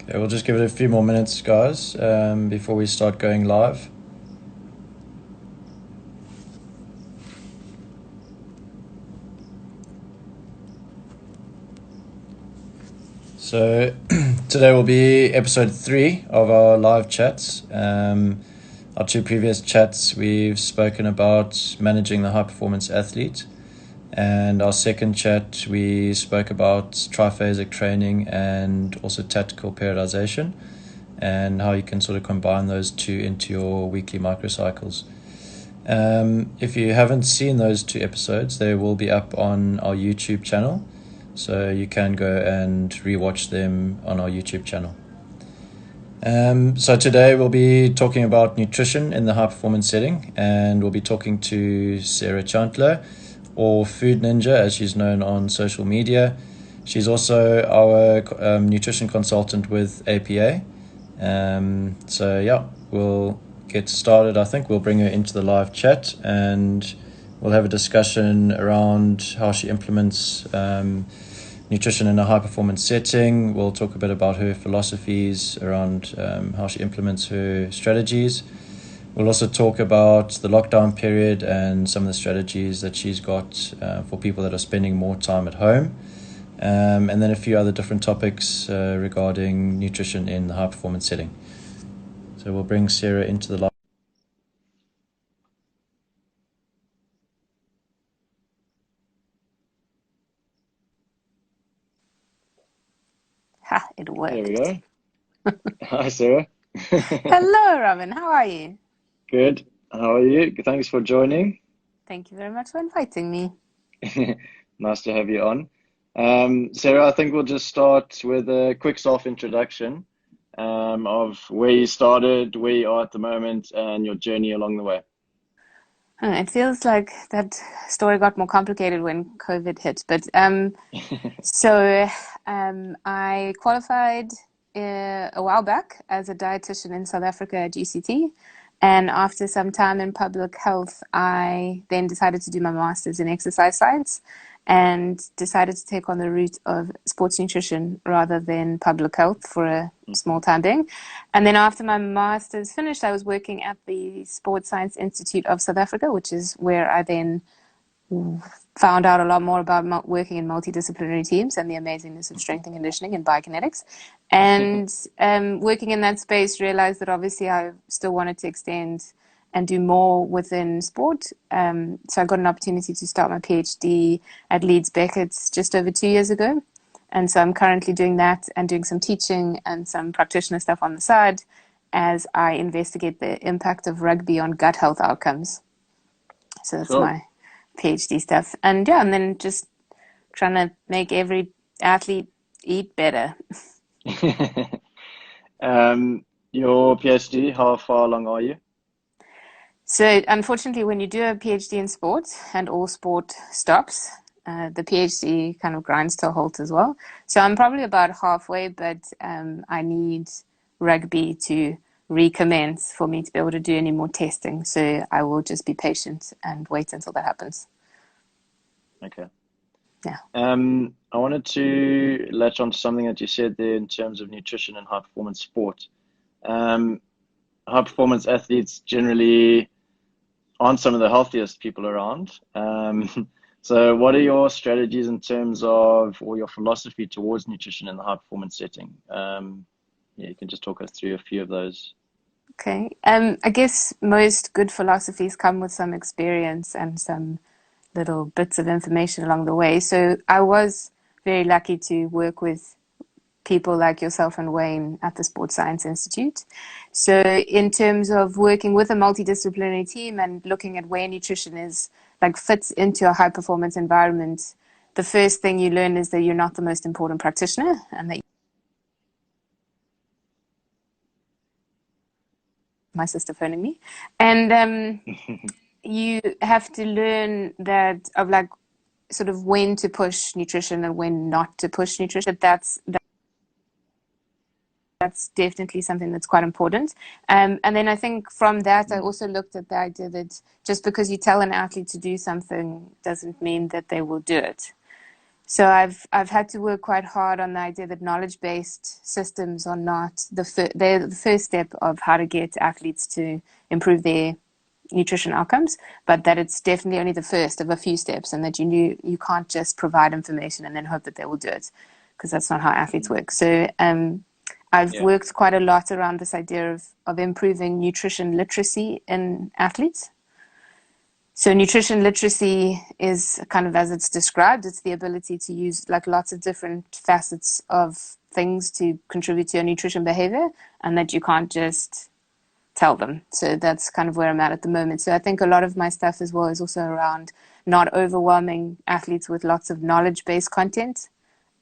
Okay, we'll just give it a few more minutes, guys, before we start going live. So today will be episode 3 of our live chats. Our 2 previous chats, we've spoken about managing the high-performance athlete. And our second chat, we spoke about triphasic training and also tactical periodization, and how you can sort of combine those two into your weekly microcycles. If you haven't seen those 2 episodes, they will be up on our YouTube channel, so you can go and rewatch them on our YouTube channel. So today we'll be talking about nutrition in the high performance setting, and we'll be talking to Sarah Chandler, or Food Ninja as she's known on social media. She's also our nutrition consultant with APA. So yeah, we'll get started. I think we'll bring her into the live chat and we'll have a discussion around how she implements nutrition in a high performance setting. We'll talk a bit about her philosophies around how she implements her strategies. We'll also talk about the lockdown period and some of the strategies that she's got for people that are spending more time at home. And then a few other different topics regarding nutrition in the high performance setting. So we'll bring Sarah into the live. Ha, it There worked. we go. Hi, Sarah. Hello, Robin. How are you? Good. How are you? Thanks for joining. Thank you very much for inviting me. Nice to have you on. Sarah, I think we'll just start with a quick self-introduction of where you started, where you are at the moment, and your journey along the way. It feels like that story got more complicated when COVID hit. But I qualified a while back as a dietitian in South Africa at UCT. And after some time in public health, I then decided to do my master's in exercise science and decided to take on the route of sports nutrition rather than public health for a small time being. And then after my master's finished, I was working at the Sports Science Institute of South Africa, which is where I then found out a lot more about working in multidisciplinary teams and the amazingness of strength and conditioning and biokinetics. And working in that space, realized that obviously I still wanted to extend and do more within sport. So I got an opportunity to start my PhD at Leeds Beckett just over 2 years ago. And so I'm currently doing that and doing some teaching and some practitioner stuff on the side as I investigate the impact of rugby on gut health outcomes. So that's Cool. my PhD stuff. And yeah, and then just trying to make every athlete eat better. Your PhD, how far along are you? So unfortunately, when you do a PhD in sport and all sport stops, the PhD kind of grinds to a halt as well. So I'm probably about halfway, but I need rugby to recommence for me to be able to do any more testing. So I will just be patient and wait until that happens. Okay. Yeah. I wanted to latch on to something that you said there in terms of nutrition and high performance sport. Um, High performance athletes generally aren't some of the healthiest people around. So what are your strategies in terms of, or your philosophy towards nutrition in the high performance setting? Yeah, you can just talk us through a few of those. Okay. I guess most good philosophies come with some experience and some little bits of information along the way. So I was very lucky to work with people like yourself and Wayne at the Sports Science Institute. So in terms of working with a multidisciplinary team and looking at where nutrition is like fits into a high performance environment, the first thing you learn is that you're not the most important practitioner and that my sister phoning me. And you have to learn that of like sort of when to push nutrition and when not to push nutrition. That's definitely something that's quite important. And then I think from that, I also looked at the idea that just because you tell an athlete to do something doesn't mean that they will do it. So I've had to work quite hard on the idea that knowledge-based systems are not they're the first step of how to get athletes to improve their nutrition outcomes, but that it's definitely only the first of a few steps, and that you can't just provide information and then hope that they will do it, because that's not how athletes work. So I've Yeah. worked quite a lot around this idea of improving nutrition literacy in athletes. So nutrition literacy is kind of as it's described, it's the ability to use like lots of different facets of things to contribute to your nutrition behavior, and that you can't just tell them. So that's kind of where I'm at the moment. So I think a lot of my stuff as well is also around not overwhelming athletes with lots of knowledge-based content.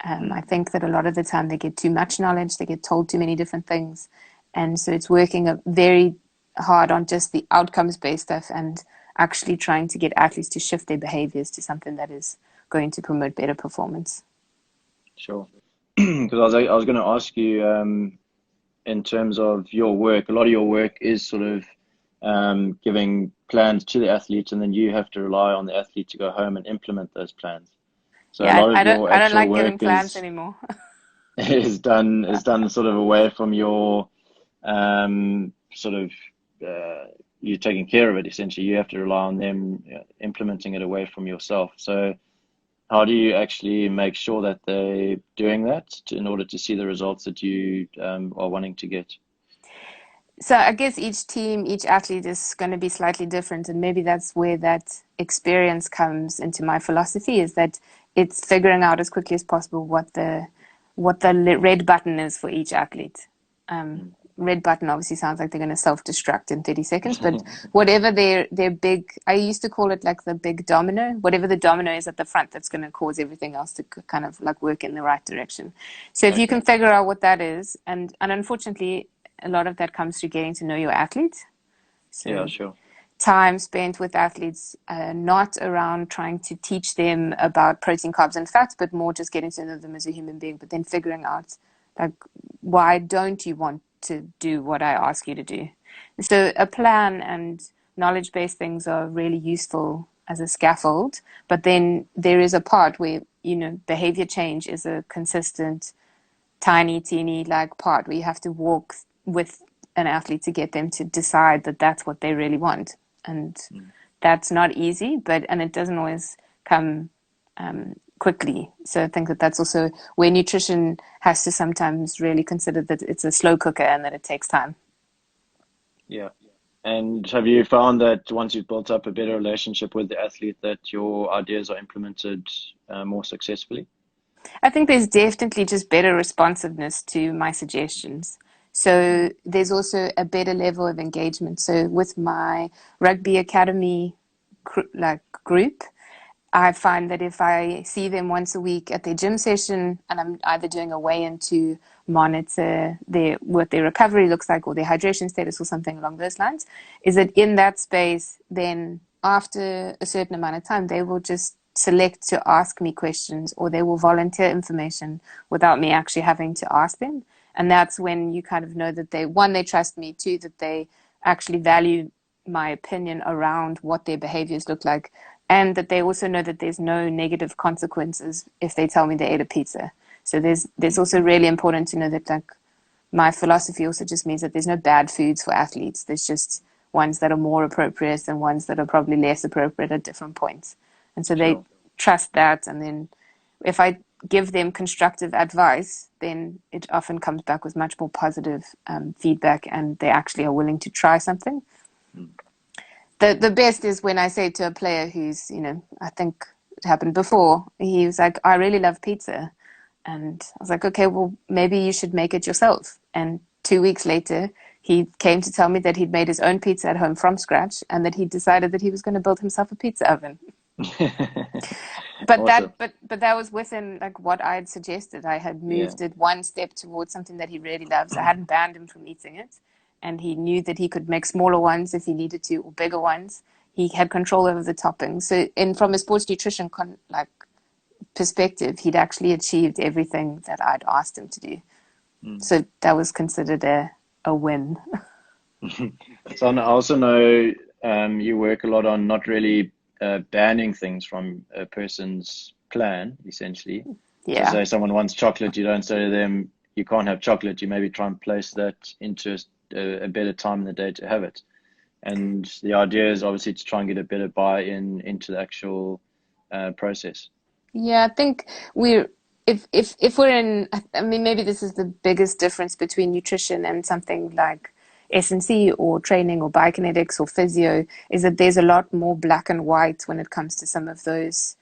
I think that a lot of the time they get too much knowledge, they get told too many different things. And so it's working very hard on just the outcomes-based stuff and actually trying to get athletes to shift their behaviors to something that is going to promote better performance. Sure. Because I was going to ask you, in terms of your work, a lot of your work is sort of giving plans to the athlete, and then you have to rely on the athlete to go home and implement those plans. So a Yeah, lot of your I don't actual like giving work plans is anymore. is done sort of away from your sort of you taking care of it. Essentially, you have to rely on them implementing it away from yourself. So how do you actually make sure that they're doing that in order to see the results that you are wanting to get? So I guess each team, each athlete is going to be slightly different, and maybe that's where that experience comes into my philosophy, is that it's figuring out as quickly as possible what the red button is for each athlete. Red button obviously sounds like they're going to self-destruct in 30 seconds, but whatever their big, I used to call it like the big domino, whatever the domino is at the front that's going to cause everything else to kind of like work in the right direction. So if you can Okay. figure out what that is, and unfortunately, a lot of that comes through getting to know your athlete. Yeah, So sure. time spent with athletes, not around trying to teach them about protein, carbs, and fats, but more just getting to know them as a human being, but then figuring out, like, why don't you want to do what I ask you to do? So a plan and knowledge-based things are really useful as a scaffold, but then there is a part where, behavior change is a consistent, tiny, teeny like part where you have to walk with an athlete to get them to decide that that's what they really want. And that's not easy, and it doesn't always come quickly. So I think that that's also where nutrition has to sometimes really consider that it's a slow cooker and that it takes time. Yeah. And have you found that once you've built up a better relationship with the athlete, that your ideas are implemented more successfully? I think there's definitely just better responsiveness to my suggestions. So there's also a better level of engagement. So with my rugby academy group, I find that if I see them once a week at their gym session and I'm either doing a weigh-in to monitor what their recovery looks like or their hydration status or something along those lines, is that in that space, then after a certain amount of time, they will just select to ask me questions or they will volunteer information without me actually having to ask them. And that's when you kind of know that they trust me, two, that they actually value my opinion around what their behaviors look like, and that they also know that there's no negative consequences if they tell me they ate a pizza. So there's also really important to know that, like, my philosophy also just means that there's no bad foods for athletes. There's just ones that are more appropriate and ones that are probably less appropriate at different points. And so they Sure. trust that. And then if I give them constructive advice, then it often comes back with much more positive feedback, and they actually are willing to try something. The best is when I say to a player who's, I think it happened before, he was like, I really love pizza. And I was like, okay, well, maybe you should make it yourself. And 2 weeks later, he came to tell me that he'd made his own pizza at home from scratch and that he decided that he was going to build himself a pizza oven. But Awesome. that was within like what I had suggested. I had Yeah. moved it one step towards something that he really loves. I hadn't banned him from eating it, and he knew that he could make smaller ones if he needed to, or bigger ones. He had control over the toppings. So, from a sports nutrition perspective, he'd actually achieved everything that I'd asked him to do. So that was considered a win. So I also know you work a lot on not really banning things from a person's plan, essentially. So Yeah. say someone wants chocolate, you don't say to them, you can't have chocolate. You maybe try and place that into a better time in the day to have it. And the idea is obviously to try and get a better buy-in into the actual process. Yeah, I think we're if we're in, I mean, maybe this is the biggest difference between nutrition and something like S&C or training or biokinetics or physio, is that there's a lot more black and white when it comes to some of those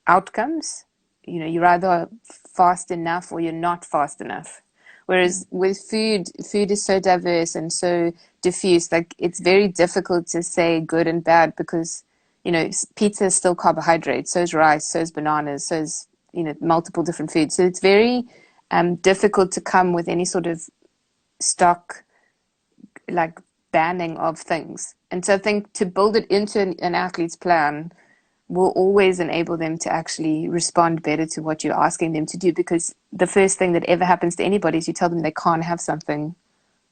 outcomes. You know, you're either fast enough or you're not fast enough. Whereas with food, food is so diverse and so diffuse, like it's very difficult to say good and bad because, you know, pizza is still carbohydrate, so is rice, so is bananas, so is, you know, multiple different foods. So it's very difficult to come with any sort of stock like banning of things. And so I think to build it into an athlete's plan will always enable them to actually respond better to what you're asking them to do, because the first thing that ever happens to anybody is you tell them they can't have something,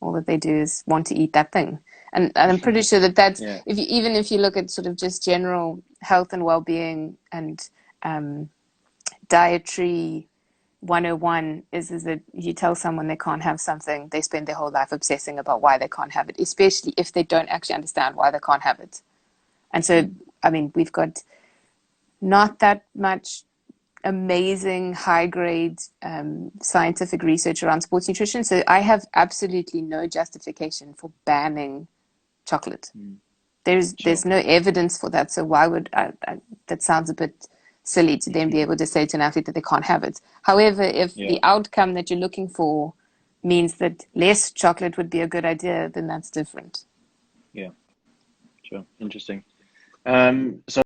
all that they do is want to eat that thing. And I'm pretty sure that that's, Yeah. even if you look at sort of just general health and well-being and dietary 101 is that you tell someone they can't have something, they spend their whole life obsessing about why they can't have it, especially if they don't actually understand why they can't have it. And so, I mean, we've got not that much amazing high grade scientific research around sports nutrition. So I have absolutely no justification for banning chocolate. There's no evidence for that. So why would that sounds a bit silly to then be able to say to an athlete that they can't have it. However, if the outcome that you're looking for means that less chocolate would be a good idea, then that's different. Yeah, sure. Interesting. So